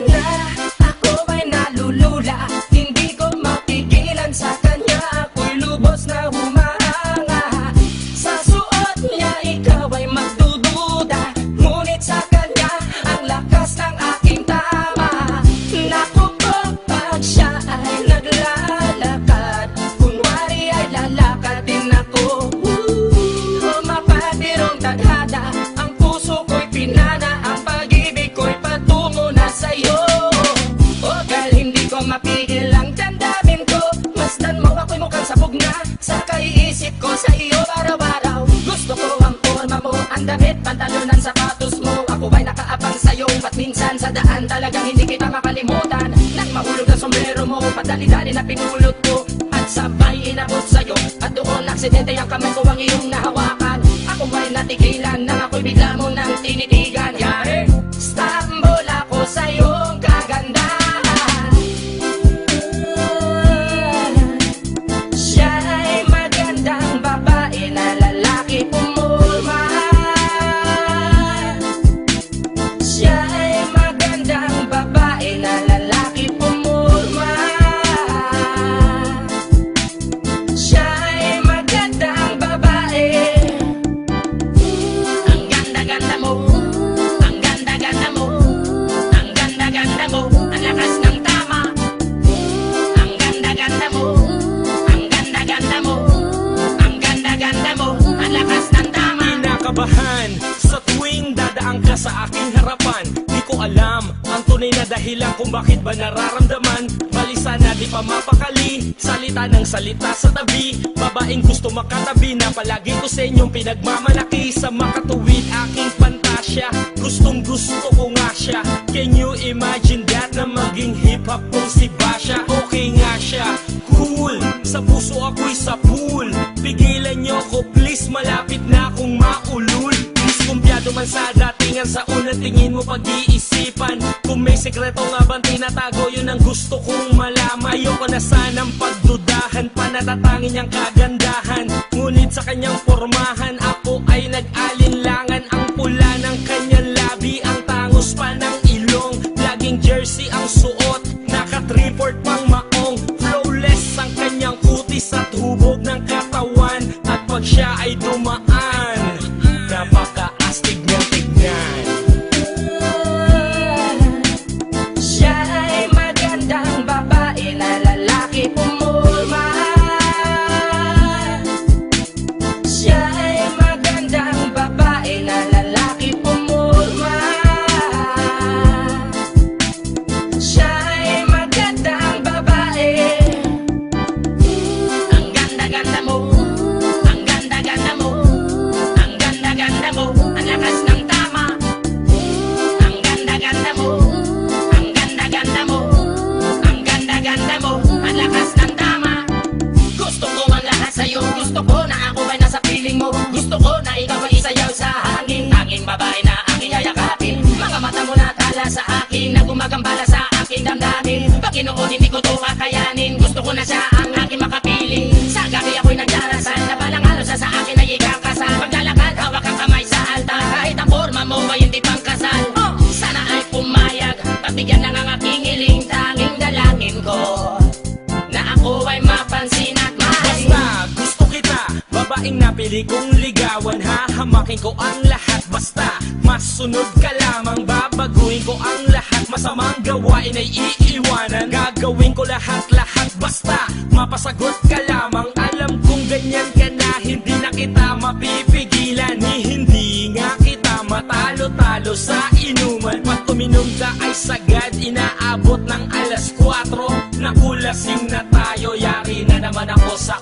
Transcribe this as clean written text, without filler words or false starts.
na, ako ay nalulula. Hindi ko mapigilan sa kanya, ako'y lubos na humahanga. Sa suot niya ikaw ay magdududa, ngunit sa kanya ang lakas ng aking tama. Naku po, pag siya ay naglalakad, kunwari ay lalakad din ako. Mapatirong tadhana, ang puso ko'y pinana, ang pag-ibig ko'y patungo na sa'yo. O dahil hindi ko mapigil ang damdamin ko, masdan mo ako'y mukhang sabog na sa kaiisip ko sa iyo araw-araw. Gusto ko ang forma mo, ang damit, pantalonan, sapatos mo. Ako ay nakaabang sa'yo, at minsan sa daan talagang hindi kita makalimutan. Nang mahulog ang sombrero mo, padali-dali na pinulot ko, at sabay inabot sa'yo. At doon aksidente ang kamay ko ang iyong nahawakan. Ako ay natigilan nang ako'y bigla mo nang tinitigan. Yari, stambol ako sa iyong kagandahan. Siya ay magandang babae na lalaki pumulma. Siya ay magandang babae na lalaki pumulma. Siya ay magandang babae. Ang ganda-ganda mo, ang ganda-ganda mo, ang ganda-ganda mo, ang lakas ng tama. Ang ganda-ganda mo, ang ganda-ganda mo, ang ganda-ganda mo, ang lakas ng tama. Kinakabahan sa tuwing dadaan ka sa aking harapan. Di ko alam ang tunay na dahilan kung bakit ba nararamdaman. Balisa na di pa mapakali, salita ng salita sa tabi. Babaeng gusto makatabi na palagi ko sa inyong pinagmamalaki. Sa makatuwid aking pantasya, gustong gusto ko nga siya. Can you imagine that na maging hip-hop kung si Basha? Okay nga siya, cool, sa puso ako'y sa pool. Pigilan niyo ko please, malapit na akong maulul. Diskumpiyado man sa datingan, sa unang tingin mo pag-iisipan. Kung may sekreto nga bang tinatago, yun ang gusto kong malaman. Ayoko na sanang pagdudahan, panatatangin niyang kagandahan. Ngunit sa kanyang pormahan, ako ay nag-alinlangan. Ang pula ng kanyang labi, ang tangos pa ng ilong. Laging jersey ang suot, naka-3/4 pang maong. Flawless ang kanyang kutis at hubog ng katawan. At pag siya ay dumaan, napaka-astig niyang tignan. Siya ay magandang babae na lalaki pumulma. Siya ay magandang babae na lalaki pumulma. Siya ay magandang babae. Ang ganda-ganda mo, ang ganda-ganda mo, ang ganda-ganda mo, ang lakas ng tama. Ang ganda-ganda mo, ang ganda-ganda mo, ang ganda-ganda mo, ang lakas ng tama. Gusto ko ang lahat sa'yo, gusto ko na ako ay nasa piling mo. Gusto ko na ikaw ay isayaw sa hangin, tanging babae na aking yayakapin. Mga mata mo na tala sa akin, na gumagambala sa aking damdamin. Paginoon hindi ko to kakayanin, gusto ko na siya ang aking makapiling. Sa gabi ako'y nagdarasal, na balang araw sa akin ay ikakasal. Paglalakad, hawak ang kamay sa altar, kahit ang forma mo ay hindi pang kasal. Sana ay pumayag, pagbigyan lang ang aking hiling. Tanging dalangin ko na ako ay mapansin at mahalin. Basta gusto kita, babaeng napili kong ligawan. Hahamakin ko ang lahat, basta masunod ka lamang. Babaguhin ko ang lahat, masamang gawain ay iiwanan. Gagawin ko lahat-lahat, basta mapasagot ka lamang. Alam kong ganyan ka na, hindi na kita mapipigilan. Hindi nga kita matalo-talo sa inuman. Pag uminom ka ay sagad, inaabot ng alas 4. Nakulasing na tayo, yari na naman ako sa